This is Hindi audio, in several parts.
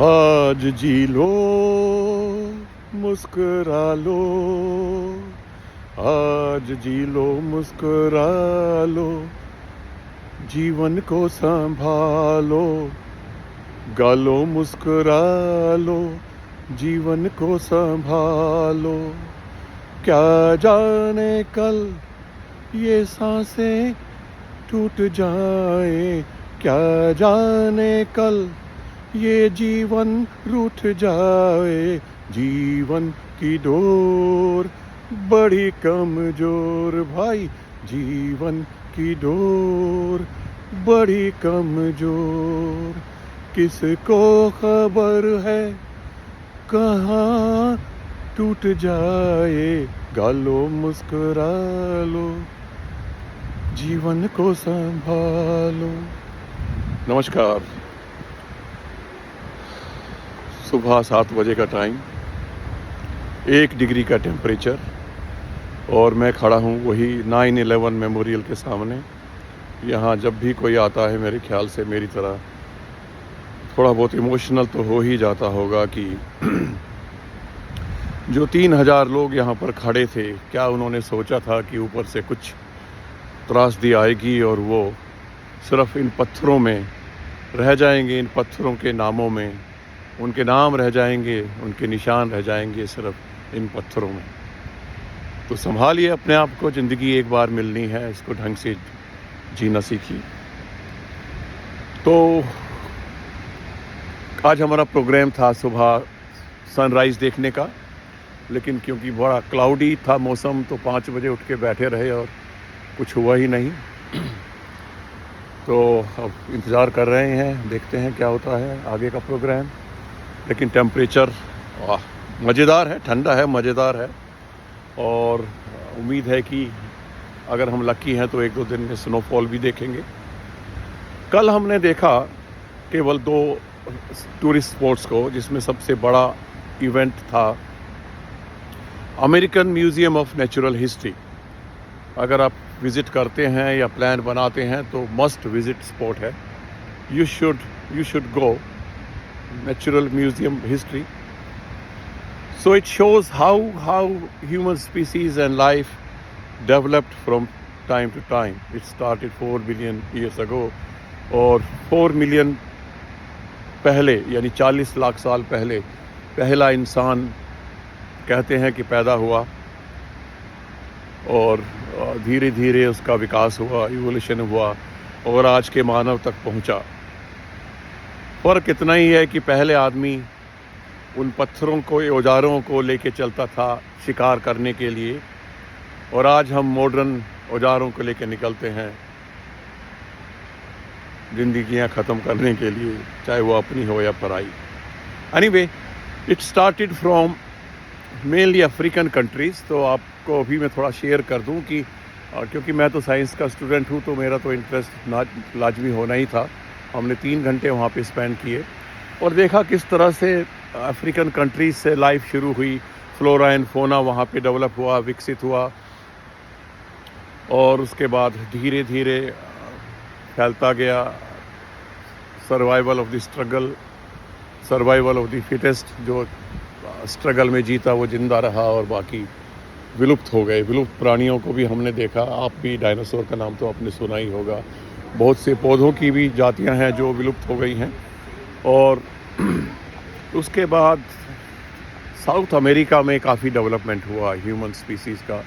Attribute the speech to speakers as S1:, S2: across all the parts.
S1: आज जी लो, मुस्कुरा लो, आज जी लो, मुस्कुरा लो, जीवन को संभालो, गालो मुस्कुरा लो, जीवन को संभालो। क्या जाने कल ये सांसें टूट जाए, क्या जाने कल ये जीवन रूठ जाए। जीवन की डोर बड़ी कमजोर भाई, जीवन की डोर बड़ी कमजोर। किसको खबर है कहाँ टूट जाए, गालो मुस्कुरा लो, जीवन को संभालो। नमस्कार। सुबह 7 बजे का टाइम, 1 डिग्री का टेम्परेचर, और मैं खड़ा हूँ वही 9/11 मेमोरियल के सामने। यहाँ जब भी कोई आता है मेरे ख्याल से मेरी तरह थोड़ा बहुत इमोशनल तो हो ही जाता होगा कि जो 3000 लोग यहाँ पर खड़े थे, क्या उन्होंने सोचा था कि ऊपर से कुछ त्रासदी आएगी और वो सिर्फ इन पत्थरों में रह जाएंगे, इन पत्थरों के नामों में उनके नाम रह जाएंगे, उनके निशान रह जाएंगे सिर्फ इन पत्थरों में। तो संभालिए अपने आप को, ज़िंदगी एक बार मिलनी है, इसको ढंग से जीना सीखिए। तो आज हमारा प्रोग्राम था सुबह सनराइज़ देखने का, लेकिन क्योंकि बड़ा क्लाउडी था मौसम तो 5 बजे उठ के बैठे रहे और कुछ हुआ ही नहीं। तो अब इंतज़ार कर रहे हैं, देखते हैं क्या होता है आगे का प्रोग्राम। लेकिन टेम्परेचर मज़ेदार है, ठंडा है, मज़ेदार है, और उम्मीद है कि अगर हम लकी हैं तो 1-2 दिन में स्नोफॉल भी देखेंगे। कल हमने देखा केवल 2 टूरिस्ट स्पॉट्स को, जिसमें सबसे बड़ा इवेंट था American museum of natural history. अगर आप विज़िट करते हैं या प्लान बनाते हैं तो मस्ट विज़िट स्पॉट है। You should go Natural Museum History. So it shows how human species and life developed from time to time. It started 4 billion years ago, और 4 million पहले यानी 40 लाख साल पहले पहला इंसान कहते हैं कि पैदा हुआ, और धीरे धीरे उसका विकास हुआ, इवोल्यूशन हुआ, और आज के मानव तक पहुंचा। फ़र्क इतना ही है कि पहले आदमी उन पत्थरों को, औजारों को लेके चलता था शिकार करने के लिए, और आज हम मॉडर्न औजारों को लेके निकलते हैं ज़िंदगियां ख़त्म करने के लिए, चाहे वो अपनी हो या पराई। Anyway, it started from mainly African countries. तो आपको अभी मैं थोड़ा शेयर कर दूं कि क्योंकि मैं तो साइंस का स्टूडेंट हूं, तो मेरा तो इंटरेस्ट लाजमी होना ही था। हमने 3 घंटे वहाँ पे स्पेंड किए और देखा किस तरह से अफ्रीकन कंट्रीज से लाइफ शुरू हुई, फ्लोरा एंड फोना वहाँ पे डेवलप हुआ, विकसित हुआ, और उसके बाद धीरे धीरे फैलता गया। Survival of the struggle, survival of the fittest, जो स्ट्रगल में जीता वो जिंदा रहा, और बाकी विलुप्त हो गए। विलुप्त प्राणियों को भी हमने देखा। आप भी डायनासोर का नाम तो आपने सुना ही होगा। बहुत से पौधों की भी जातियां हैं जो विलुप्त हो गई हैं। और उसके बाद साउथ अमेरिका में काफ़ी डेवलपमेंट हुआ ह्यूमन स्पीसीज़ का,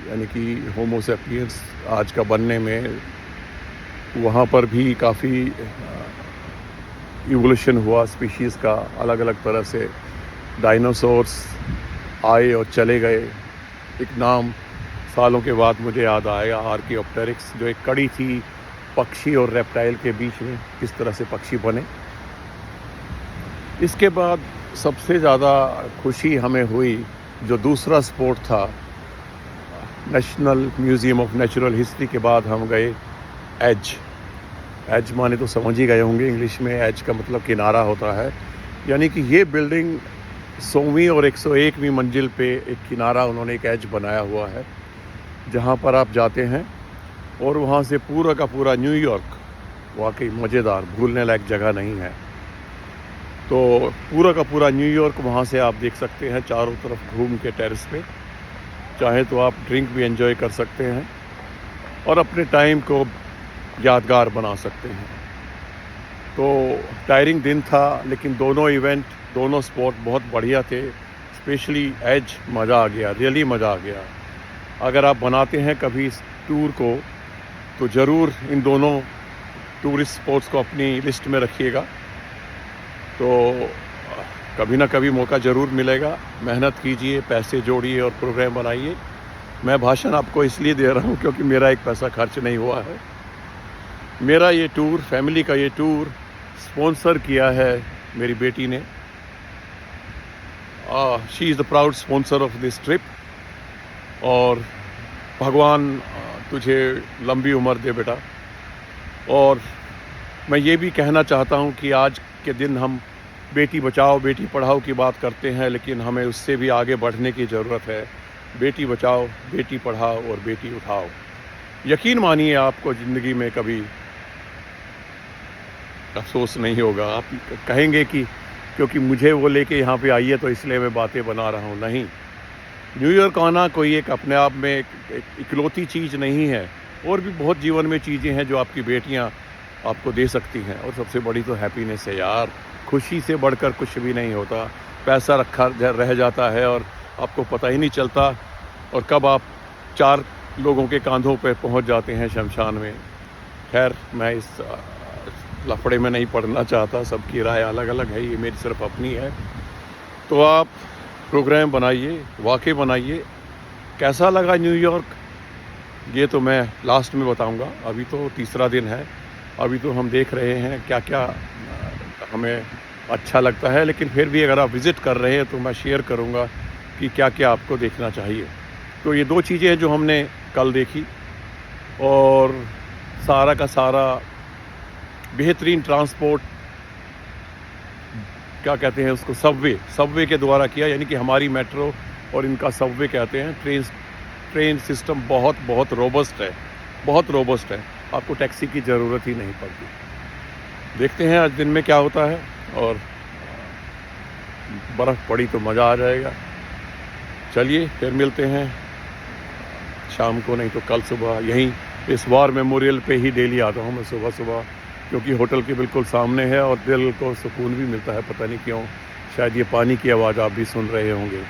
S1: यानी कि होमो सेपियंस आज का बनने में। वहाँ पर भी काफ़ी इवोल्यूशन हुआ स्पीशीज़ का, अलग अलग तरह से डायनासोर्स आए और चले गए। एक नाम सालों के बाद मुझे याद आया, आर्कियोप्टेरिक्स, जो एक कड़ी थी पक्षी और रेप्टाइल के बीच में, किस तरह से पक्षी बने। इसके बाद सबसे ज़्यादा खुशी हमें हुई जो दूसरा स्पॉट था national museum of natural history के बाद हम गए एज माने तो समझ ही गए होंगे, इंग्लिश में एज का मतलब किनारा होता है। यानी कि ये बिल्डिंग 100वीं और 101वीं मंजिल पे एक किनारा, उन्होंने एक एज बनाया हुआ है जहाँ पर आप जाते हैं और वहाँ से पूरा का पूरा न्यूयॉर्क, वाकई मज़ेदार, भूलने लायक जगह नहीं है। तो पूरा का पूरा न्यूयॉर्क वहाँ से आप देख सकते हैं, चारों तरफ घूम के टेरेस पे। चाहे तो आप ड्रिंक भी एंजॉय कर सकते हैं और अपने टाइम को यादगार बना सकते हैं। तो टायरिंग दिन था, लेकिन दोनों इवेंट, दोनों स्पोर्ट बहुत बढ़िया थे। स्पेशली एज मज़ा आ गया, रियली मज़ा आ गया। अगर आप बनाते हैं कभी इस टूर को तो ज़रूर इन दोनों टूरिस्ट स्पॉट्स को अपनी लिस्ट में रखिएगा। तो कभी ना कभी मौका ज़रूर मिलेगा। मेहनत कीजिए, पैसे जोड़िए और प्रोग्राम बनाइए। मैं भाषण आपको इसलिए दे रहा हूँ क्योंकि मेरा एक पैसा खर्च नहीं हुआ है। मेरा ये टूर, फैमिली का ये टूर स्पॉन्सर किया है मेरी बेटी ने। She is the proud sponsor of this trip. और भगवान तुझे लंबी उम्र दे बेटा। और मैं ये भी कहना चाहता हूँ कि आज के दिन हम बेटी बचाओ बेटी पढ़ाओ की बात करते हैं, लेकिन हमें उससे भी आगे बढ़ने की ज़रूरत है। बेटी बचाओ, बेटी पढ़ाओ और बेटी उठाओ। यकीन मानिए, आपको ज़िंदगी में कभी अफसोस नहीं होगा। आप कहेंगे कि क्योंकि मुझे वो लेके यहाँ पे आई है तो इसलिए मैं बातें बना रहा हूँ। नहीं, न्यूयॉर्क आना कोई एक अपने आप में एक इकलौती चीज़ नहीं है। और भी बहुत जीवन में चीज़ें हैं जो आपकी बेटियाँ आपको दे सकती हैं। और सबसे बड़ी तो हैप्पीनेस है यार। खुशी से बढ़कर कुछ भी नहीं होता। पैसा रखा रह जाता है और आपको पता ही नहीं चलता, और कब आप 4 लोगों के कांधों पे पहुंच जाते हैं शमशान में। खैर, मैं इस लफड़े में नहीं पड़ना चाहता। सबकी राय अलग अलग है, ये मेरी सिर्फ अपनी है। तो आप प्रोग्राम बनाइए, वाकई बनाइए। कैसा लगा न्यूयॉर्क, ये तो मैं लास्ट में बताऊंगा। अभी तो तीसरा दिन है, अभी तो हम देख रहे हैं क्या क्या हमें अच्छा लगता है। लेकिन फिर भी अगर आप विज़िट कर रहे हैं तो मैं शेयर करूंगा कि क्या क्या आपको देखना चाहिए। तो ये 2 चीज़ें हैं जो हमने कल देखी। और सारा का सारा बेहतरीन ट्रांसपोर्ट, क्या कहते हैं उसको, सबवे के द्वारा किया। यानी कि हमारी मेट्रो और इनका सबवे कहते हैं। ट्रेन सिस्टम बहुत बहुत रोबस्ट है, बहुत रोबस्ट है। आपको टैक्सी की ज़रूरत ही नहीं पड़ती। देखते हैं आज दिन में क्या होता है। और बर्फ़ पड़ी तो मज़ा आ जाएगा। चलिए फिर मिलते हैं शाम को, नहीं तो कल सुबह यहीं इस वार मेमोरियल पे ही डेली आता हूँ मैं सुबह सुबह, क्योंकि होटल के बिल्कुल सामने है और दिल को सुकून भी मिलता है। पता नहीं क्यों, शायद ये पानी की आवाज़ आप भी सुन रहे होंगे।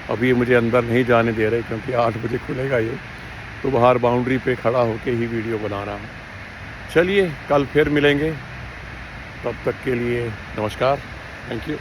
S1: अभी मुझे अंदर नहीं जाने दे रहे क्योंकि 8 बजे खुलेगा ये, तो बाहर बाउंड्री पे खड़ा होके ही वीडियो बना रहा हूँ। चलिए कल फिर मिलेंगे, तब तक के लिए नमस्कार, थैंक यू।